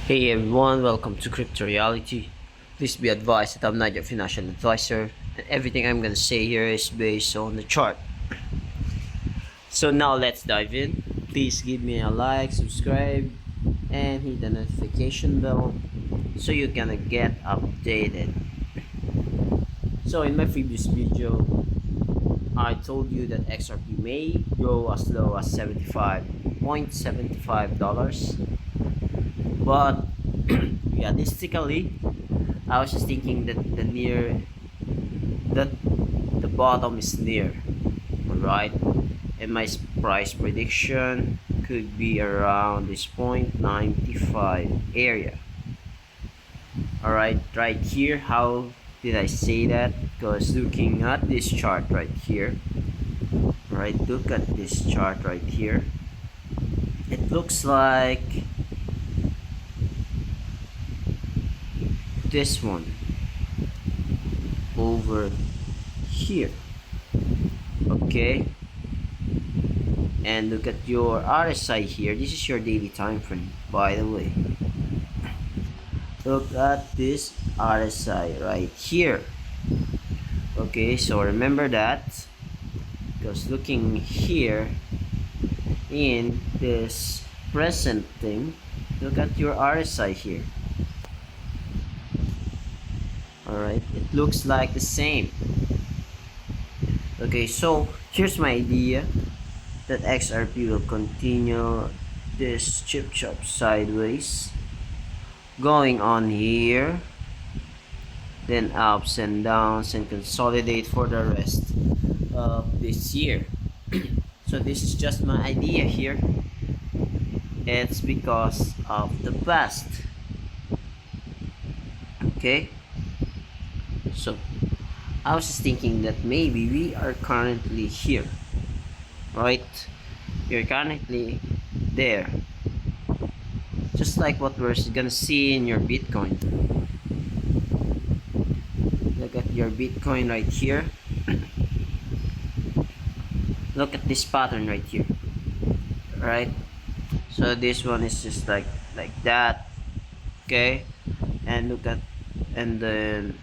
Hey everyone, welcome to CryptoReality. Please be advised that I'm not your financial advisor, and everything I'm gonna say here is based on the chart. So now let's dive in. Please give me a like, subscribe, and hit the notification bell so you're gonna get updated. So in my previous video, I told you that XRP may go as low as $75.75, but realistically, I was just thinking that that the bottom is near, alright, and my price prediction could be around this 0.95 area. Alright, right here, how did I say that? Because looking at this chart right here, right, look at this chart right here, it looks like this one over here. Okay, and look at your RSI here. This is your daily time frame, by the way. Look at this RSI right here. Okay, so remember that, because looking here in this present thing, look at your RSI here. Alright, it looks like the same. Okay, so here's my idea that XRP will continue this chip chop sideways, going on here, then ups and downs, and consolidate for the rest of this year. So this is just my idea here. It's because of the past. Okay, so I was just thinking that maybe we are currently here, right? We're currently there, just like what we're gonna see in your Bitcoin. Look at your Bitcoin right here. Look at this pattern right here, right? So this one is just like that. Okay, and look at, and then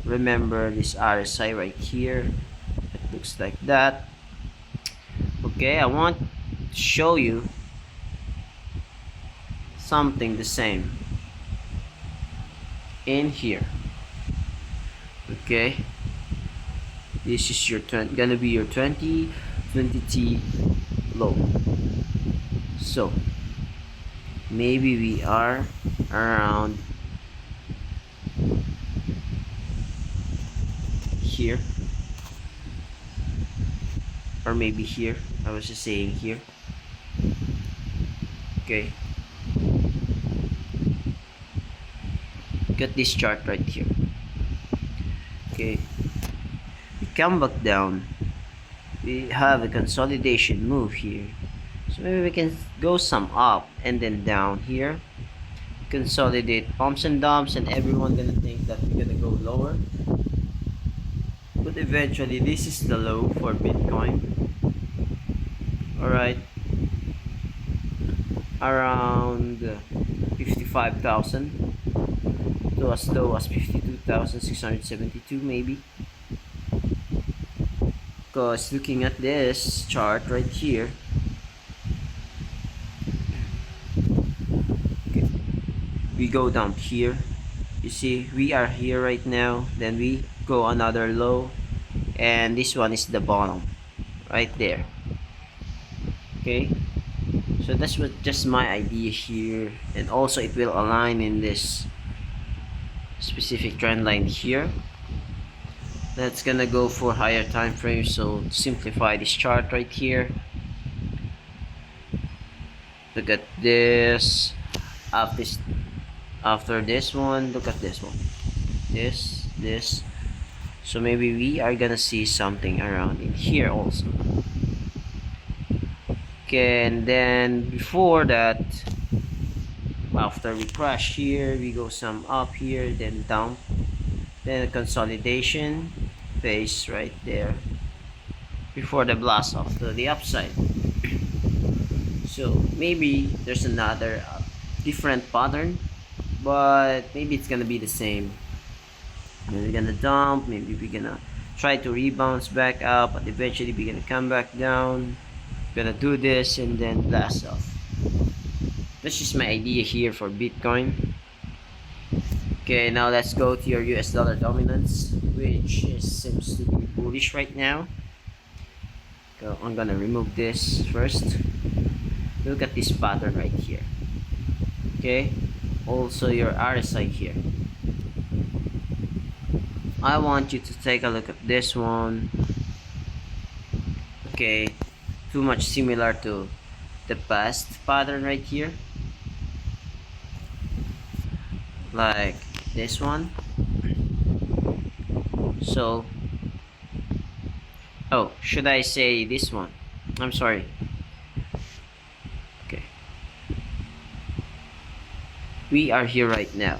remember this RSI right here, it looks like that. Okay, I want to show you something the same in here. Okay, this is your gonna be your 20T low. So maybe we are around here, or maybe here. I was just saying here. Okay, got this chart right here. Okay, we come back down, we have a consolidation move here, so maybe we can go some up and then down here, consolidate, pumps and dumps, and everyone gonna think that we're gonna go lower, but eventually this is the low for Bitcoin. Alright, around 55,000 to as low as 52,672 maybe. Because looking at this chart right here, okay, we go down here, you see we are here right now, then we go another low, and this one is the bottom right there. Okay, so that's what just my idea here, and also it will align in this specific trend line here. That's gonna go for higher time frames. So to simplify this chart right here, look at this. After this one, look at this one, this. So maybe we are gonna see something around in here also. Okay, and then before that, after we crash here, we go some up here, then down, then a consolidation phase right there before the blast off to the upside. So maybe there's another different pattern but maybe it's gonna be the same. Maybe we're gonna dump, maybe we're gonna try to rebound back up, but eventually we're gonna come back down. We're gonna do this and then blast off. That's just my idea here for Bitcoin. Okay, now let's go to your US dollar dominance, which seems to be bullish right now. So I'm gonna remove this first. Look at this pattern right here. Okay, also your RSI here. I want you to take a look at this one. Okay, too much similar to the past pattern right here, like this one. So, oh, should I say this one? I'm sorry. Okay, we are here right now.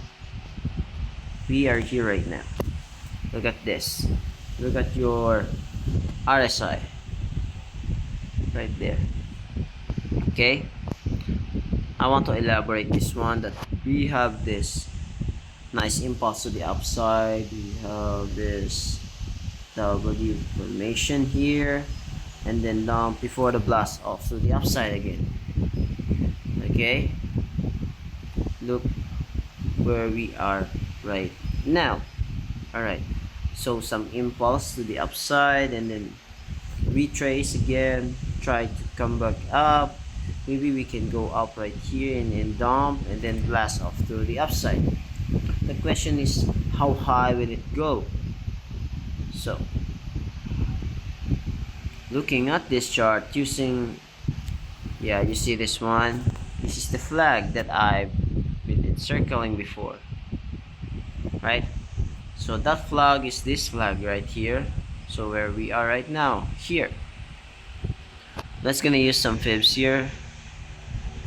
We are here right now. Look at this. Look at your RSI right there. Okay, I want to elaborate this one, that we have this nice impulse to the upside. We have this W formation here, and then dump before the blast off to the upside again. Okay, look where we are right now. Alright, so some impulse to the upside and then retrace again, try to come back up. Maybe we can go up right here and dump and then blast off to the upside. The question is, how high will it go? So, looking at this chart using, yeah, you see this one? This is the flag that I've been encircling before, right? So that flag is this flag right here. So where we are right now, here. Let's gonna use some fibs here.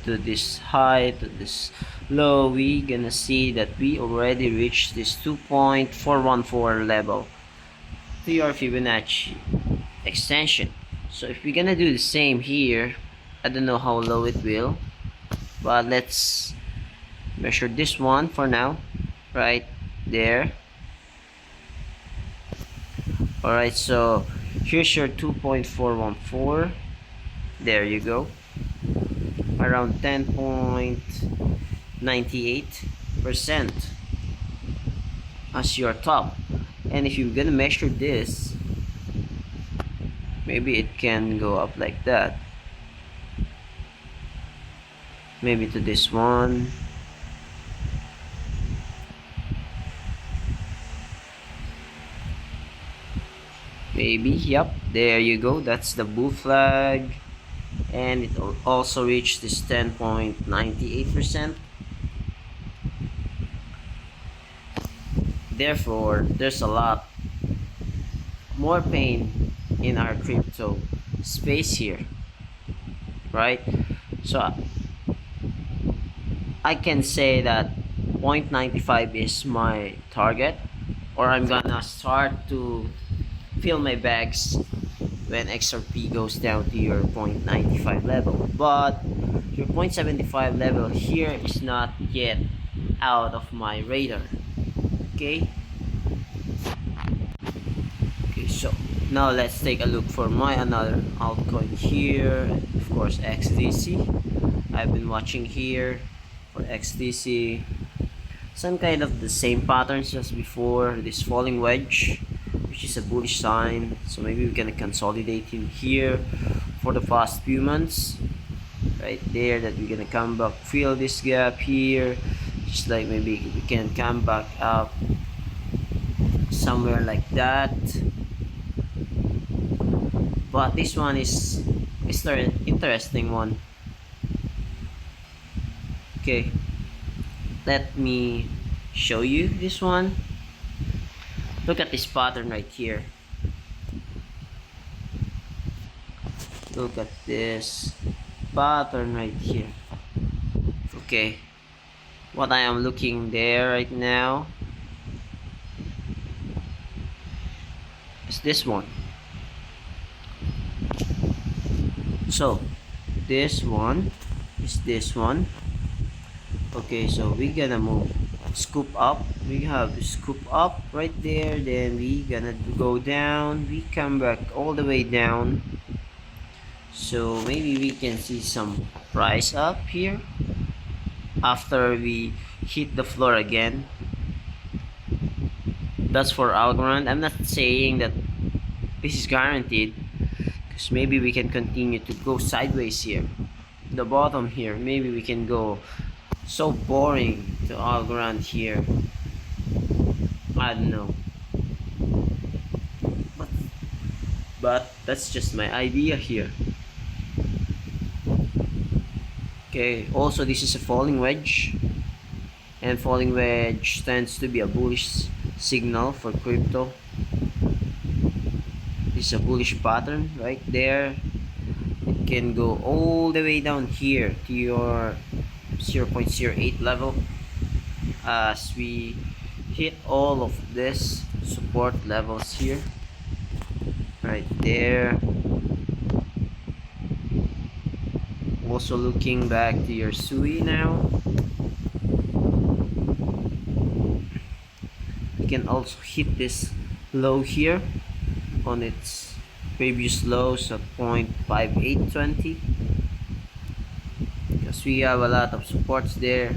To this high, to this low, we gonna see that we already reached this 2.414 level to your Fibonacci extension. So if we're gonna do the same here, I don't know how low it will, but let's measure this one for now, right there. Alright, so here's your 2.414. There you go. Around 10.98% as your top. And if you're gonna measure this, maybe it can go up like that. Maybe to this one. Maybe, yep, there you go. That's the bull flag. And it also reached this 10.98%. Therefore, there's a lot more pain in our crypto space here, right? So I can say that 0.95 is my target, or I'm gonna start to fill my bags when XRP goes down to your 0.95 level. But your 0.75 level here is not yet out of my radar. Okay, so now let's take a look for my another altcoin here. Of course, XDC. I've been watching here for XDC. Some kind of the same patterns as before. This falling wedge, which is a bullish sign. So maybe we can consolidate him here for the past few months. Right there, that we're gonna come back, fill this gap here. Just like maybe we can come back up somewhere like that. But this one is an interesting one. Okay, let me show you this one. Look at this pattern right here. Look at this pattern right here. Okay, what I am looking there right now is this one. So this one is this one. Okay, so we're gonna move scoop up. We have scoop up right there, then we gonna go down, we come back all the way down, so maybe we can see some price up here after we hit the floor again. That's for Algorand. I'm not saying that this is guaranteed, because maybe we can continue to go sideways here, the bottom here. Maybe we can go so boring to Algorand here. I don't know, but that's just my idea here. Okay, also this is a falling wedge, and falling wedge tends to be a bullish signal for crypto. This is a bullish pattern right there. It can go all the way down here to your 0.08 level as we hit all of this support levels here right there. Also looking back to your SUI now, you can also hit this low here on its previous lows at 0.5820, because we have a lot of supports there.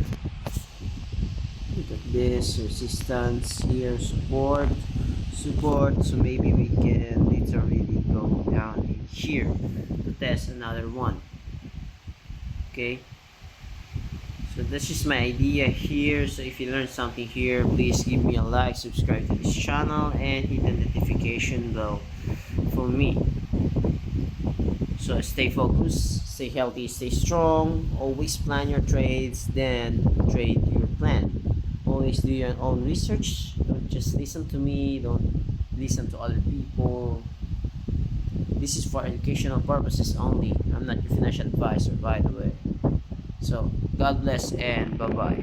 Look at this resistance here, support, so maybe we can literally go down in here to test another one. Okay, so this is my idea here. So if you learned something here, please give me a like, subscribe to this channel, and hit the notification bell for me. So stay focused, stay healthy, stay strong, always plan your trades, then trade your plan. Always do your own research, don't just listen to me, don't listen to other people. This is for educational purposes only. I'm not your financial advisor, by the way. So God bless and bye bye.